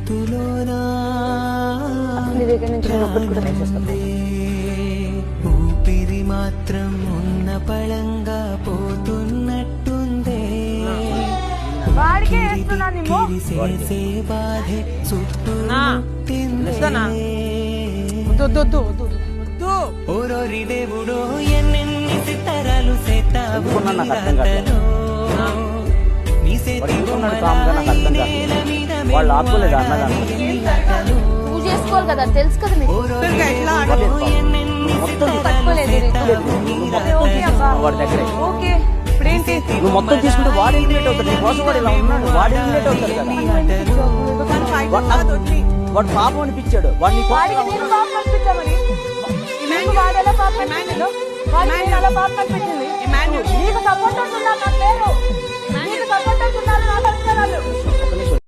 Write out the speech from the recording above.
గొంతులోనా నీ దగ్గర నుంచి నేను ఒక్కటి కూడా వేసేస్తాను. ఊపిరి మాత్రం ఉన్న పళంగా పోతున్నట్టుందే వాడికే వేస్తున్నా నిమ్మో. చేసే బాధే చుట్టూ ఓరోరి దేవుడో ఎన్నెన్ని సితారాలు సేతావు నీ సేతి వాళ్ళు ఆపుకోలేదు అన్నదాన్ని. నువ్వు చేసుకోవాలి కదా, తెలుసు కదా మీకు. వాడి దగ్గరే ఓకే ఇప్పుడేంటి? నువ్వు మొత్తం తీసుకుంటే వాడు ఎలిమినేట్ అవుతాడు. నీ కోసం వాడు ఇలా ఉన్నాడు, వాడు ఎలిమినేట్ అవుతాడు కదా. వాడు పాపం అనిపించాడు. వాడిని వాడికి నేను పాపం అనిపించా మరి. నీకు వాడెలా పాపం అనిపించిందో వాడికి నేను అలా పాపం అనిపించింది. నీకు సపోర్ట్ ఉంటున్నారు నా పేరు, నీకు సపోర్ట్ ఉంటున్నారు నా